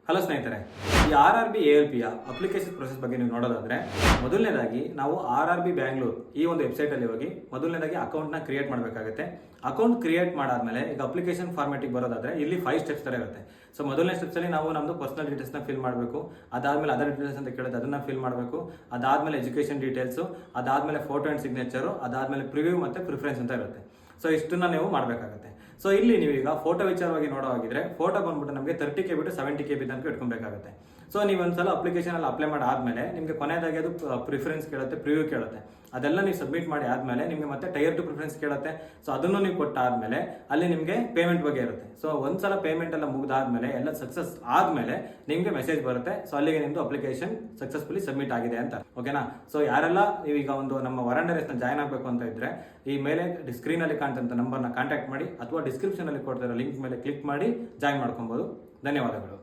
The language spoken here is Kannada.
ಹಲೋ ಸ್ನೇಹಿತರೆ, ಈ RRB ALP ಅಪ್ಲಿಕೇಶನ್ ಪ್ರೊಸೆಸ್ ಬಗ್ಗೆ ನೀವು ನೋಡೋದಾದ್ರೆ ಮೊದಲನೇದಾಗಿ ನಾವು RRB ಬ್ಯಾಂಗ್ಳೂರ್ ಈ ಒಂದು ವೆಬ್ಸೈಟಲ್ಲಿ ಹೋಗಿ ಮೊದಲನೇದಾಗಿ ಅಕೌಂಟ್ನ ಕ್ರಿಯೇಟ್ ಮಾಡಬೇಕಾಗುತ್ತೆ. ಅಕೌಂಟ್ ಕ್ರಿಯೇಟ್ ಮಾಡಾದ್ಮೇಲೆ ಈಗ ಅಪ್ಲಿಕೇಶನ್ ಫಾರ್ಮೆಟಿಗೆ ಬರೋದಾದ್ರೆ ಇಲ್ಲಿ 5 ಸ್ಟೆಪ್ಸ್ ತರ ಇರುತ್ತೆ. ಸೊ ಮೊದಲನೇ ಸ್ಟೆಪ್ಸಲ್ಲಿ ನಾವು ನಮ್ಮದು ಪರ್ಸನಲ್ ಡೀಟೇಲ್ಸ್ನ ಫಿಲ್ ಮಾಡಬೇಕು. ಅದಾದ್ಮೇಲೆ ಅದರ್ ಡೀಟೇಲ್ಸ್ ಅಂತ ಕೇಳಿದ್ರೆ ಅದನ್ನ ಫಿಲ್ ಮಾಡಬೇಕು. ಅದಾದ್ಮೇಲೆ ಎಜುಕೇಷನ್ ಡೀಟೇಲ್ಸು, ಅದಾದ್ಮೇಲೆ ಫೋಟೋ ಆ್ಯಂಡ್ ಸಿಗ್ನೇಚರು, ಅದಾದ್ಮೇಲೆ ಪ್ರಿವ್ಯೂ ಮತ್ತು ಪ್ರಿಫರೆನ್ಸ್ ಅಂತ ಇರುತ್ತೆ. ಸೊ ಇಷ್ಟನ್ನ ನೀವು ಮಾಡಬೇಕಾಗುತ್ತೆ. ಸೊ ಇಲ್ಲಿ ನೀವೀಗ ಫೋಟೋ ವಿಚಾರವಾಗಿ ನೋಡೋವಾಗಿದ್ರೆ ಫೋಟೋ ಬಂದ್ಬಿಟ್ಟು ನಮಗೆ 30 KB ಟು 70 KB ತನಕ ಇಟ್ಕೊಬೇಕಾಗುತ್ತೆ. ಸೊ ನೀವು ಒಂದ್ಸಲ ಅಪ್ಲಿಕೇಶನ್ ಅಲ್ಲಿ ಅಪ್ಲೈ ಮಾಡಿ ಆದ್ಮೇಲೆ ನಿಮಗೆ ಕೊನೆಯದಾಗಿ ಅದು ಪ್ರಿಫರೆನ್ಸ್ ಕೇಳುತ್ತೆ, ಪ್ರಿವ್ಯೂ ಕೇಳುತ್ತೆ. ಅದೆಲ್ಲ ನೀವು ಸಬ್ಮಿಟ್ ಮಾಡಿ ಆದ್ಮೇಲೆ ನಿಮಗೆ ಮತ್ತೆ ಟೈರ್ ಟು ಪ್ರಿಫರೆನ್ಸ್ ಕೇಳುತ್ತೆ. ಸೊ ಅದನ್ನು ನೀವು ಕೊಟ್ಟಾದ್ಮೇಲೆ ಅಲ್ಲಿ ನಿಮಗೆ ಪೇಮೆಂಟ್ ಬಗ್ಗೆ ಇರುತ್ತೆ. ಸೊ ಒಂದ್ಸಲ ಪೇಮೆಂಟ್ ಎಲ್ಲ ಮುಗಿದಾದ್ಮೇಲೆ ಎಲ್ಲ ಸಕ್ಸಸ್ ಆದ್ಮೇಲೆ ನಿಮಗೆ ಮೆಸೇಜ್ ಬರುತ್ತೆ. ಸೊ ಅಲ್ಲಿಗೆ ನಿಮ್ದು ಅಪ್ಲಿಕೇಶನ್ ಸಕ್ಸಸ್ಫುಲಿ ಸಬ್ಮಿಟ್ ಆಗಿದೆ ಅಂತ. ಓಕೆನಾ? ಸೊ ಯಾರೆಲ್ಲ ನೀವೀಗ ಒಂದು ನಮ್ಮ ವರಂಡರ್ ರೇಸ್ನ ಜಾಯ್ನ್ ಆಗಬೇಕು ಅಂತ ಇದ್ರೆ ಈ ಮೇಲೆ ಸ್ಕ್ರೀನ್ ಅಲ್ಲಿ ಕಾಣ್ತಂತ ನಂಬರ್ನ ಕಾಂಟ್ಯಾಕ್ಟ್ ಮಾಡಿ ಅಥವಾ ಡಿಸ್ಕ್ರಿಪ್ಷನ್ ಅಲ್ಲಿ ಕೊಡ್ತಿರೋ ಲಿಂಕ್ ಮೇಲೆ ಕ್ಲಿಕ್ ಮಾಡಿ ಜಾಯ್ನ್ ಮಾಡ್ಕೊಬಹುದು. ಧನ್ಯವಾದಗಳು.